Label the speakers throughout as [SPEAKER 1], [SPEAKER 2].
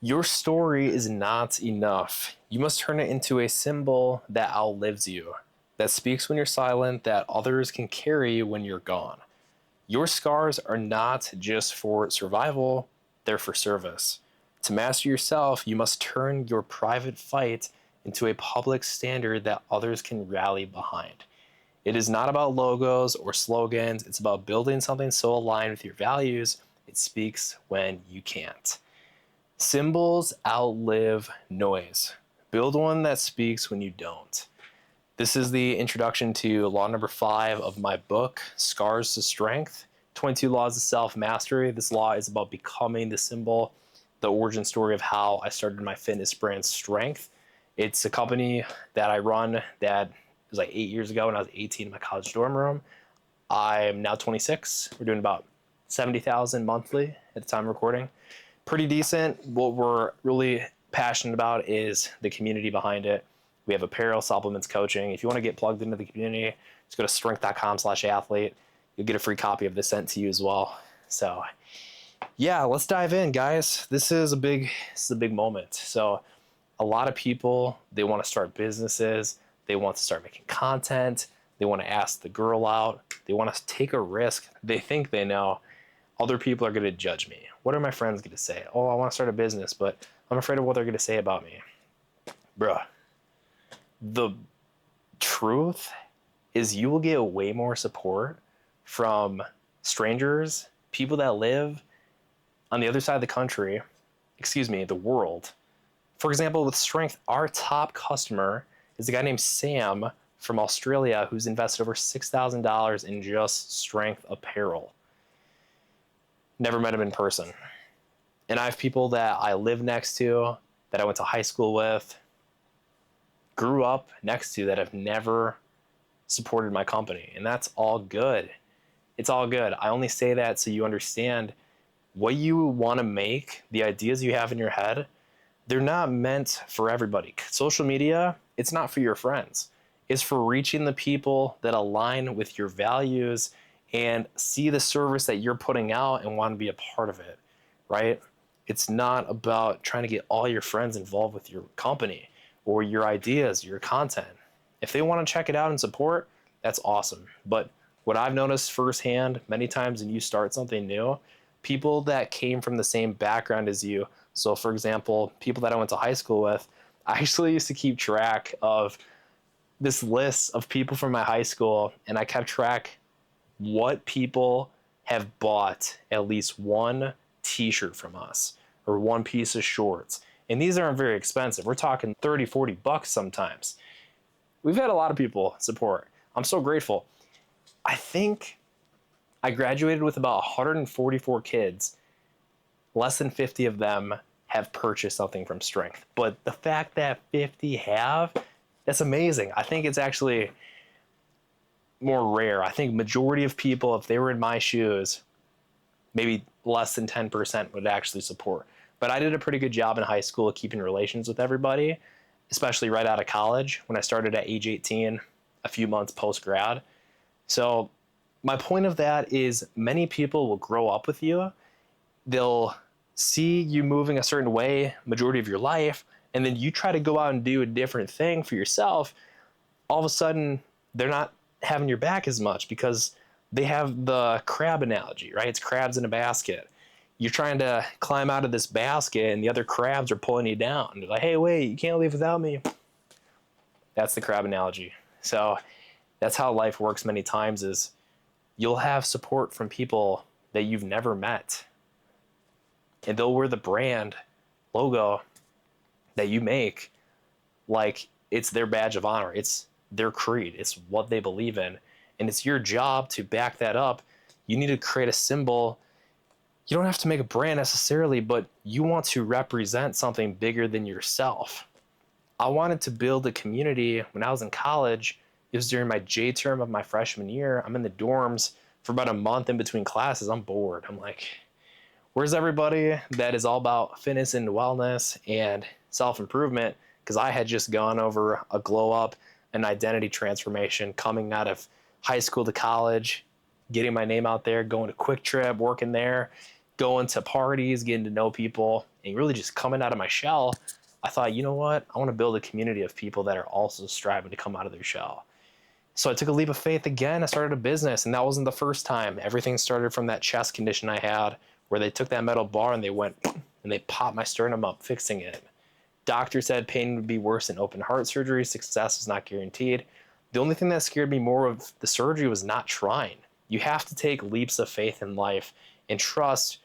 [SPEAKER 1] Your story is not enough. You must turn it into a symbol that outlives you, that speaks when you're silent, that others can carry when you're gone. Your scars are not just for survival, they're for service. To master yourself, you must turn your private fight into a public standard that others can rally behind. It is not about logos or slogans, it's about building something so aligned with your values, it speaks when you can't. Symbols outlive noise. Build one that speaks when you don't. This is the introduction to law number 5 of my book, Scars to Strength, 22 Laws of Self-Mastery. This law is about becoming the symbol, the origin story of how I started my fitness brand, Streignth. It's a company that I run that was like 8 years ago when I was 18 in my college dorm room. I'm now 26. We're doing about 70,000 monthly at the time of recording. Pretty decent. What we're really passionate about is the community behind it. We have apparel, supplements, coaching. If you want to get plugged into the community, just go to streignth.com/athlete. You'll get a free copy of this sent to you as well. So yeah, let's dive in, guys. This is a big moment. So a lot of people, they want to start businesses. They want to start making content. They want to ask the girl out. They want to take a risk. They think they know. Other people are going to judge me. What are my friends going to say? Oh, I want to start a business, but I'm afraid of what they're going to say about me. Bruh. The truth is you will get way more support from strangers, people that live on the other side of the country, the world. For example, with Streignth, our top customer is a guy named Sam from Australia who's invested over $6,000 in just Streignth apparel. Never met him in person. And I have people that I live next to, that I went to high school with, grew up next to, that have never supported my company. And that's all good. It's all good. I only say that so you understand what you want to make, the ideas you have in your head, they're not meant for everybody. Social media, it's not for your friends. It's for reaching the people that align with your values and see the service that you're putting out and want to be a part of it, right? It's not about trying to get all your friends involved with your company or your ideas, your content. If they want to check it out and support, that's awesome. But what I've noticed firsthand many times when you start something new, people that came from the same background as you, so for example, people that I went to high school with, I actually used to keep track of this list of people from my high school, and I kept track what people have bought at least one t-shirt from us or one piece of shorts. And these aren't very expensive. We're talking 30, 40 bucks sometimes. We've had a lot of people support. I'm so grateful. I think I graduated with about 144 kids. Less than 50 of them have purchased something from Streignth. But the fact that 50 have, that's amazing. I think it's actually more rare. I think majority of people, if they were in my shoes, maybe less than 10% would actually support. But I did a pretty good job in high school of keeping relations with everybody, especially right out of college when I started at age 18, a few months post-grad. So my point of that is many people will grow up with you. They'll see you moving a certain way majority of your life, and then you try to go out and do a different thing for yourself. All of a sudden, they're not having your back as much because they have the crab analogy, right? It's crabs in a basket. You're trying to climb out of this basket and the other crabs are pulling you down. They're like, hey, wait, you can't leave without me. That's the crab analogy. So that's how life works many times is you'll have support from people that you've never met. And they'll wear the brand logo that you make like it's their badge of honor. It's their creed. It's what they believe in. And it's your job to back that up. You need to create a symbol. You don't have to make a brand necessarily, but you want to represent something bigger than yourself. I wanted to build a community when I was in college. It was during my J term of my freshman year. I'm in the dorms for about a month in between classes. I'm bored. I'm like, where's everybody that is all about fitness and wellness and self-improvement? Because I had just gone over a glow up, an identity transformation coming out of high school to college, getting my name out there, going to Quick Trip, working there, going to parties, getting to know people, and really just coming out of my shell, I thought, you know what? I want to build a community of people that are also striving to come out of their shell. So I took a leap of faith again. I started a business, and that wasn't the first time. Everything started from that chest condition I had where they took that metal bar and they went and they popped my sternum up, fixing it. Doctor said pain would be worse than open heart surgery. Success is not guaranteed. The only thing that scared me more of the surgery was not trying. You have to take leaps of faith in life and trust.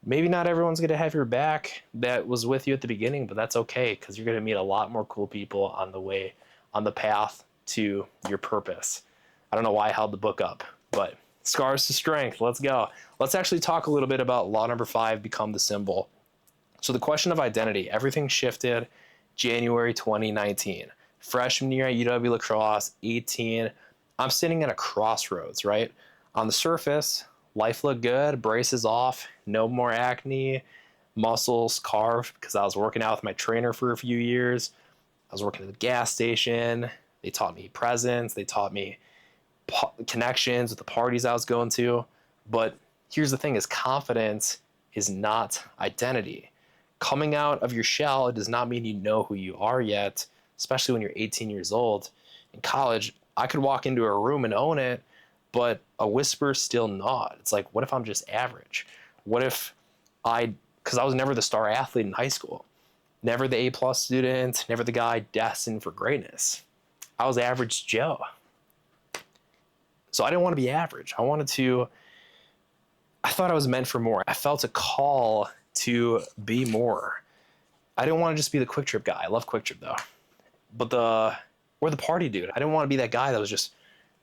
[SPEAKER 1] Maybe not everyone's going to have your back that was with you at the beginning, but that's okay, because you're going to meet a lot more cool people on the way, on the path to your purpose. I don't know why I held the book up, but Scars to Strength. Let's go. Let's actually talk a little bit about law number 5, become the symbol. So the question of identity, everything shifted January 2019. Freshman year at UW La Crosse, 18. I'm sitting at a crossroads, right? On the surface, life looked good, braces off, no more acne, muscles carved because I was working out with my trainer for a few years. I was working at the gas station. They taught me presence. They taught me connections with the parties I was going to. But here's the thing, is confidence is not identity. Coming out of your shell, it does not mean you know who you are yet, especially when you're 18 years old. In college, I could walk into a room and own it, but a whisper still gnawed. It's like, what if I'm just average? What if because I was never the star athlete in high school, never the A+ student, never the guy destined for greatness. I was average Joe. So I didn't want to be average. I thought I was meant for more. I felt a call to be more. I didn't want to just be the quick trip guy. I love quick trip though. But the party dude. I didn't want to be that guy that was just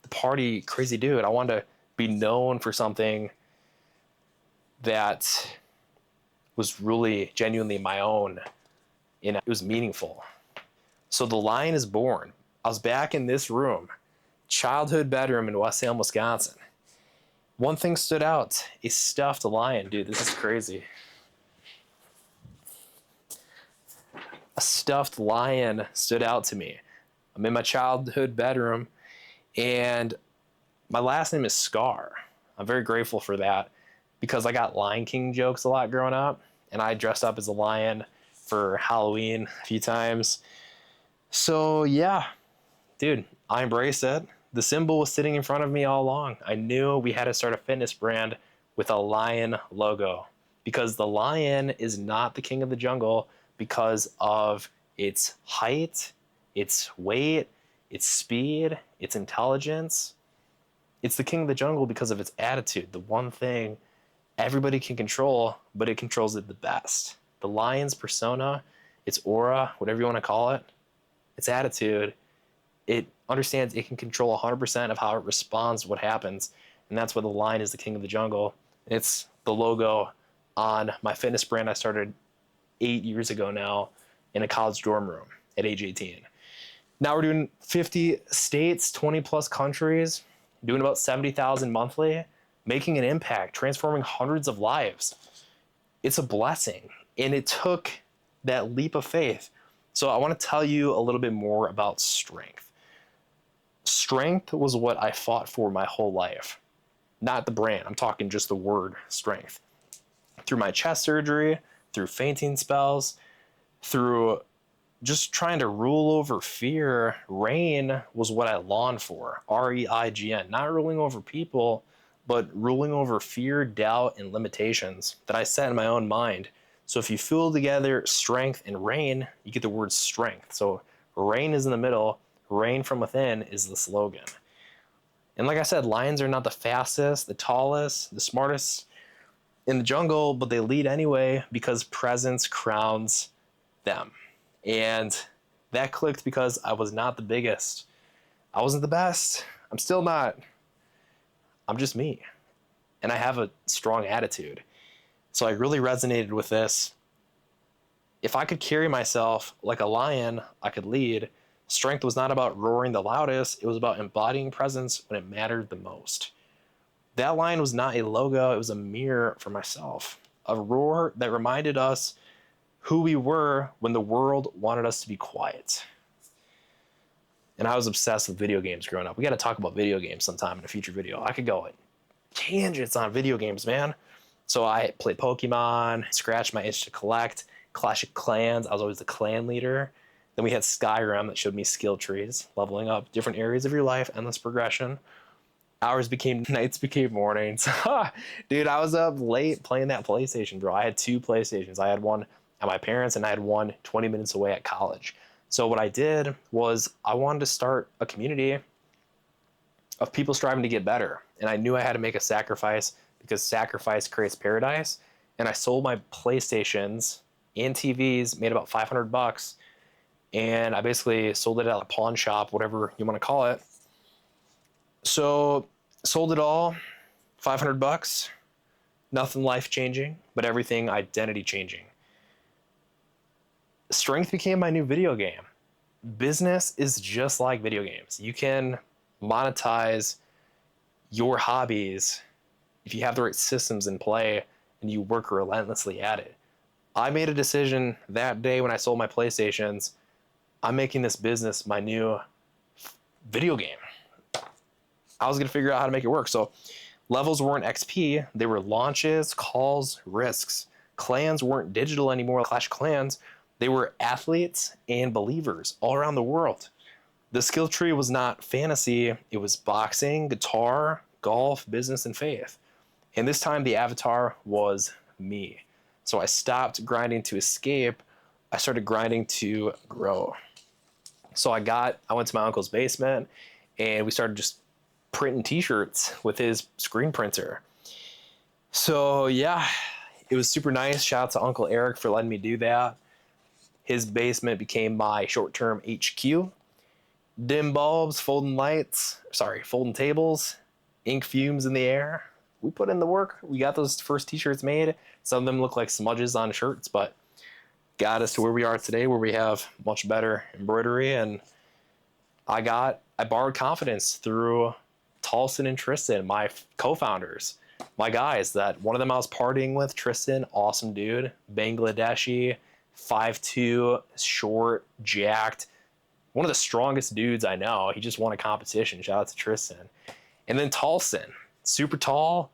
[SPEAKER 1] the party crazy dude. I wanted to be known for something that was really genuinely my own and it was meaningful. So the lion is born. I was back in this room, childhood bedroom in West Salem, Wisconsin. One thing stood out, a stuffed lion. Dude, this is crazy. A stuffed lion stood out to me. I'm in my childhood bedroom, and my last name is Skaar. I'm very grateful for that because I got Lion King jokes a lot growing up, and I dressed up as a lion for Halloween a few times. So yeah, dude, I embrace it. The symbol was sitting in front of me all along. I knew we had to start a fitness brand with a lion logo because the lion is not the king of the jungle because of its height, its weight, its speed, its intelligence. It's the king of the jungle because of its attitude, the one thing everybody can control, but it controls it the best. The lion's persona, its aura, whatever you want to call it, its attitude, it understands it can control 100% of how it responds to what happens. And that's why the lion is the king of the jungle. It's the logo on my fitness brand I started 8 years ago now in a college dorm room at age 18. Now we're doing 50 states, 20 plus countries, doing about 70,000 monthly, making an impact, transforming hundreds of lives. It's a blessing. And it took that leap of faith. So I want to tell you a little bit more about Streignth. Strength was what I fought for my whole life. Not the brand, I'm talking just the word strength. Through my chest surgery, through fainting spells, through just trying to rule over fear, reign was what I longed for. REIGN, not ruling over people, but ruling over fear, doubt, and limitations that I set in my own mind. So if you fill together strength and reign, you get the word strength. So reign is in the middle, reign from within is the slogan. And like I said, lions are not the fastest, the tallest, the smartest in the jungle, but they lead anyway because presence crowns them. And that clicked because I was not the biggest. I wasn't the best. I'm still not. I'm just me. And I have a strong attitude. So I really resonated with this. If I could carry myself like a lion, I could lead. Strength was not about roaring the loudest. It was about embodying presence when it mattered the most. That line was not a logo. It was a mirror for myself. A roar that reminded us who we were when the world wanted us to be quiet. And I was obsessed with video games growing up. We got to talk about video games sometime in a future video. I could go at tangents on video games, man. So I played Pokemon, scratched my itch to collect, Clash of Clans. I was always the clan leader. Then we had Skyrim that showed me skill trees, leveling up different areas of your life, endless progression. Hours became nights, became mornings. Dude, I was up late playing that PlayStation, bro. I had 2 PlayStations. I had one at my parents' and I had one 20 minutes away at college. So what I did was I wanted to start a community of people striving to get better. And I knew I had to make a sacrifice because sacrifice creates paradise. And I sold my PlayStations and TVs, made about $500. And I basically sold it at a pawn shop, whatever you want to call it. So sold it all, $500. Nothing life changing, but everything identity changing. Streignth became my new video game. Business is just like video games. You can monetize your hobbies if you have the right systems in play and you work relentlessly at it. I made a decision that day when I sold my PlayStations. I'm making this business my new video game. I was going to figure out how to make it work. So levels weren't XP. They were launches, calls, risks. Clans weren't digital anymore. Clash Clans, they were athletes and believers all around the world. The skill tree was not fantasy. It was boxing, guitar, golf, business, and faith. And this time the avatar was me. So I stopped grinding to escape. I started grinding to grow. So I went to my uncle's basement and we started just printing t-shirts with his screen printer. So yeah, it was super nice. Shout out to Uncle Eric for letting me do that. His basement became my short-term HQ. Dim bulbs, folding tables, ink fumes in the air. We put in the work. We got those first t-shirts made. Some of them look like smudges on shirts, but got us to where we are today, where we have much better embroidery. And I borrowed confidence through Tolson and Tristan, my co-founders, my guys. That one of them I was partying with, Tristan, awesome dude, Bangladeshi, 5'2", short, jacked, one of the strongest dudes I know. He just won a competition. Shout out to Tristan. And then Tolson, super tall,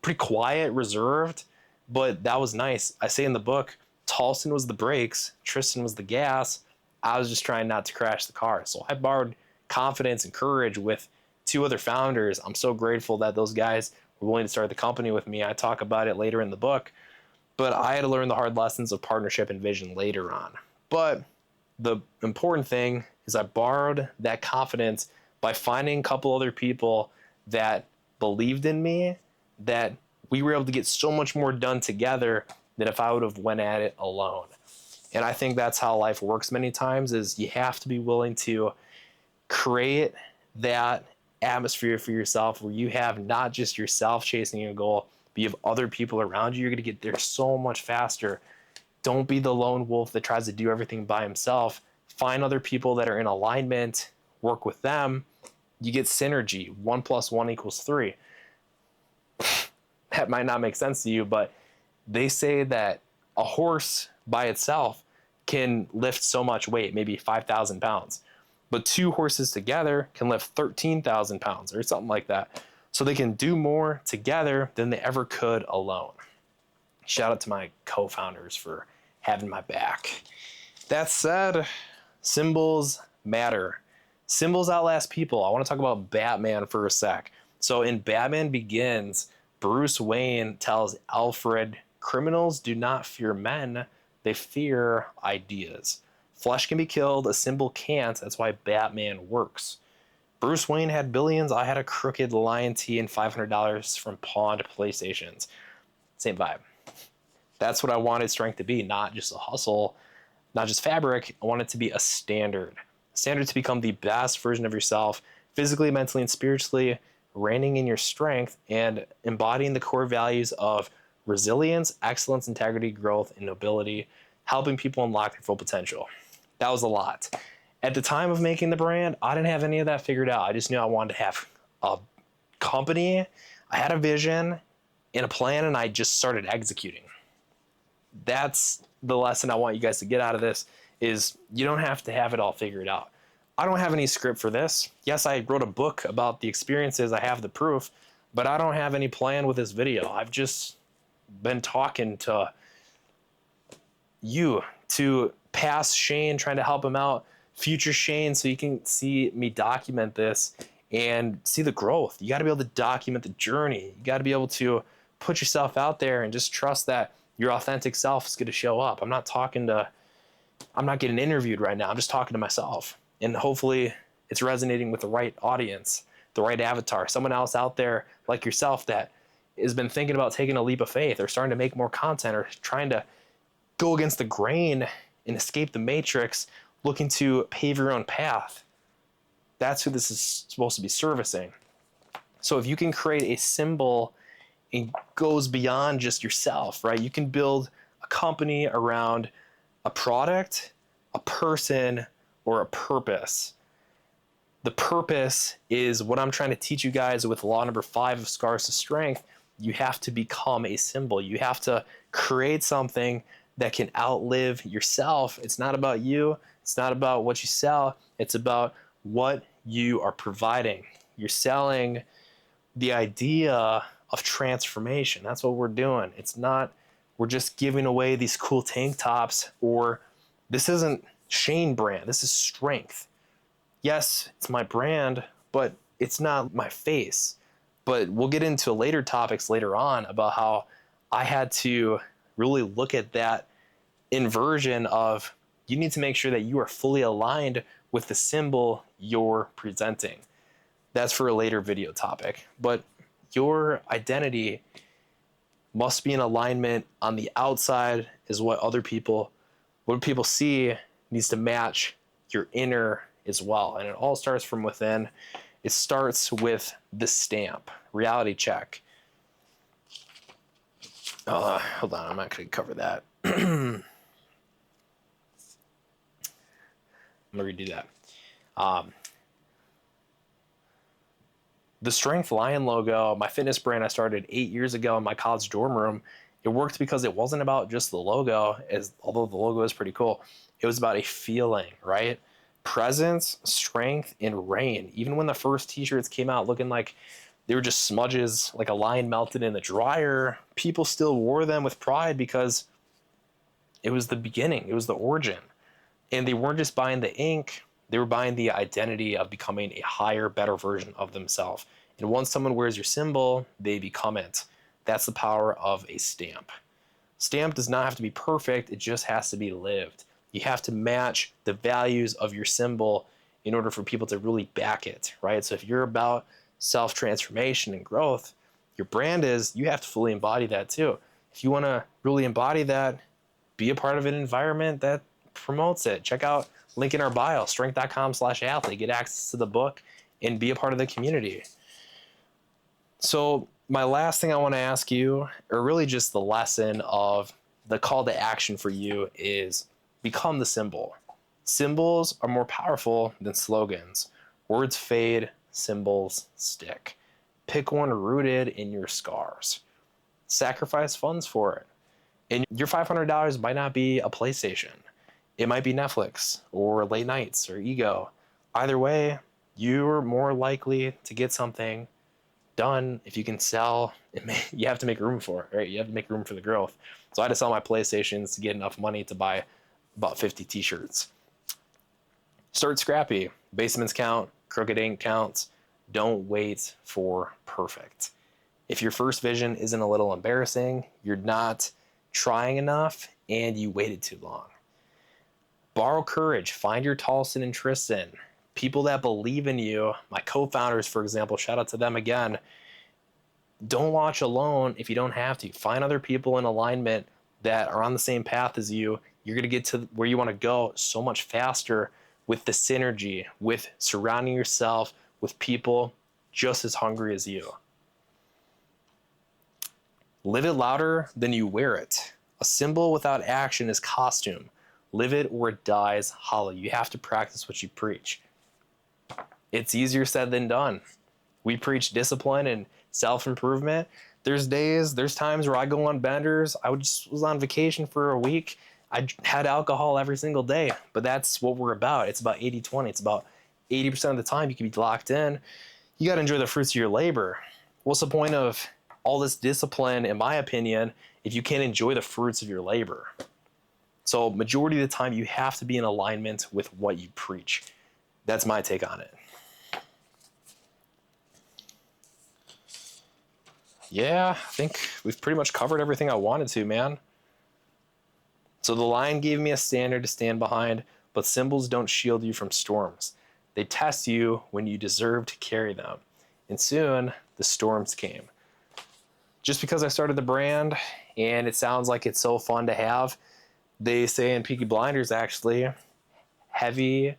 [SPEAKER 1] pretty quiet, reserved, but that was nice. I say in the book, Tolson was the brakes, Tristan was the gas. I was just trying not to crash the car. So I borrowed confidence and courage with 2 other founders. I'm so grateful that those guys were willing to start the company with me. I talk about it later in the book, but I had to learn the hard lessons of partnership and vision later on. But the important thing is I borrowed that confidence by finding a couple other people that believed in me, that we were able to get so much more done together than if I would have went at it alone. And I think that's how life works many times, is you have to be willing to create that atmosphere for yourself where you have not just yourself chasing a goal, but you have other people around you. You're going to get there so much faster. Don't be the lone wolf that tries to do everything by himself. Find other people that are in alignment, work with them. You get synergy. 1 + 1 = 3. That might not make sense to you, but they say that a horse by itself can lift so much weight, maybe 5,000 pounds. But 2 horses together can lift 13,000 pounds or something like that. So they can do more together than they ever could alone. Shout out to my co-founders for having my back. That said, symbols matter. Symbols outlast people. I want to talk about Batman for a sec. So in Batman Begins, Bruce Wayne tells Alfred, criminals do not fear men, they fear ideas. Flesh can be killed, a symbol can't. That's why Batman works. Bruce Wayne had billions. I had a crooked Lion T and $500 from pawned PlayStations. Same vibe. That's what I wanted Streignth to be, not just a hustle, not just fabric. I want it to be a standard. Standard to become the best version of yourself, physically, mentally, and spiritually, reigning in your strength and embodying the core values of resilience, excellence, integrity, growth, and nobility, helping people unlock their full potential. That was a lot. At the time of making the brand, I didn't have any of that figured out. I just knew I wanted to have a company. I had a vision and a plan, and I just started executing. That's the lesson I want you guys to get out of this, is you don't have to have it all figured out. I don't have any script for this. Yes, I wrote a book about the experiences. I have the proof, but I don't have any plan with this video. I've just been talking to you, to past Shane, trying to help him out, future Shane, so you can see me document this and see the growth. You got to be able to document the journey. You got to be able to put yourself out there and just trust that your authentic self is going to show up. I'm not getting interviewed right now. I'm just talking to myself. And hopefully it's resonating with the right audience, the right avatar, someone else out there like yourself that has been thinking about taking a leap of faith or starting to make more content or trying to go against the grain and escape the matrix, looking to pave your own path. That's who this is supposed to be servicing. So if you can create a symbol, it goes beyond just yourself, right? You can build a company around a product, a person, or a purpose. The purpose is what I'm trying to teach you guys with law number 5 of Skaars to Streignth. You have to become a symbol. You have to create something that can outlive yourself. It's not about you. It's not about what you sell. It's about what you are providing. You're selling the idea of transformation. That's what we're doing. It's not, we're just giving away these cool tank tops, or this isn't Shane brand. This is Streignth. Yes, it's my brand, but it's not my face. But we'll get into later topics later on about how I had to really look at that inversion of, you need to make sure that you are fully aligned with the symbol you're presenting. That's for a later video topic. But your identity must be in alignment on the outside, is what people see needs to match your inner as well. And it all starts from within. It starts with the stamp. Reality check. Hold on, I'm not going to cover that. I'm going to redo that. The Streignth Lion logo, my fitness brand I started 8 years ago in my college dorm room, it worked because it wasn't about just the logo, although the logo is pretty cool. It was about a feeling, right? Presence, strength, and reign. Even when the first t-shirts came out looking like they were just smudges, like a lion melted in the dryer, people still wore them with pride because it was the beginning, it was the origin. And they weren't just buying the ink, they were buying the identity of becoming a higher, better version of themselves. And once someone wears your symbol, they become it. That's the power of a stamp. Stamp does not have to be perfect, it just has to be lived. You have to match the values of your symbol in order for people to really back it, right? So if you're about self-transformation and growth, your brand is, you have to fully embody that too. If you want to really embody that, be a part of an environment that promotes it. Check out link in our bio, streignth.com/athlete. Get access to the book and be a part of the community. So my last thing I want to ask you, or really just the lesson of the call to action for you, is become the symbol. Symbols are more powerful than slogans. Words fade, symbols stick. Pick one rooted in your scars. Sacrifice funds for it. And your $500 might not be a PlayStation. It might be Netflix or late nights or ego. Either way, you're more likely to get something done if you can sell. You have to make room for it, right? You have to make room for the growth. So I had to sell my PlayStations to get enough money to buy about 50 t-shirts. Start scrappy. Basements count, crooked ink counts. Don't wait for perfect. If your first vision isn't a little embarrassing, you're not trying enough and you waited too long. Borrow courage. Find your Tolson and Tristan. People that believe in you. My co-founders, for example, shout out to them again. Don't launch alone if you don't have to. Find other people in alignment that are on the same path as you. You're going to get to where you want to go so much faster with the synergy, with surrounding yourself with people just as hungry as you. Live it louder than you wear it. A symbol without action is costume. Live it or it dies hollow. You have to practice what you preach. It's easier said than done. We preach discipline and self-improvement. There's times where I go on benders. Was on vacation for a week. I had alcohol every single day, but that's what we're about. It's about 80-20. It's about 80% of the time you can be locked in. You got to enjoy the fruits of your labor. what's the point of all this discipline, in my opinion, if you can't enjoy the fruits of your labor? So majority of the time, you have to be in alignment with what you preach. That's my take on it. Yeah, I think we've pretty much covered everything I wanted to, man. So the line gave me a standard to stand behind, but symbols don't shield you from storms. They test you when you deserve to carry them. And soon, the storms came. Just because I started the brand, and it sounds like it's so fun to have, they say in Peaky Blinders, actually, heavy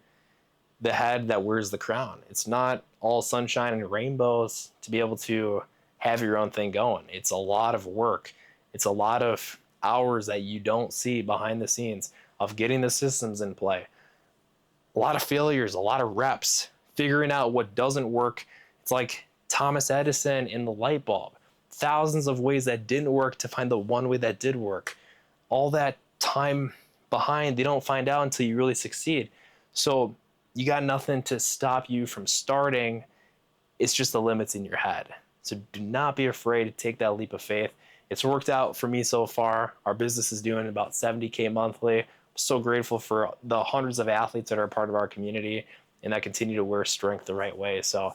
[SPEAKER 1] the head that wears the crown. It's not all sunshine and rainbows to be able to have your own thing going. It's a lot of work. It's a lot of hours that you don't see behind the scenes of getting the systems in play. A lot of failures, a lot of reps, figuring out what doesn't work. It's like Thomas Edison in the light bulb. Thousands of ways that didn't work to find the one way that did work. All that time behind, they don't find out until you really succeed. So you got nothing to stop you from starting. It's just the limits in your head. So do not be afraid to take that leap of faith. It's worked out for me so far. Our business is doing about 70K monthly. I'm so grateful for the hundreds of athletes that are a part of our community and that continue to wear Streignth the right way. So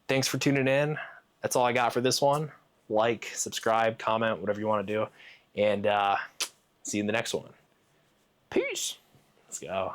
[SPEAKER 1] thanks for tuning in. That's all I got for this one. Like, subscribe, comment, whatever you want to do. And see you in the next one. Peace. Let's go.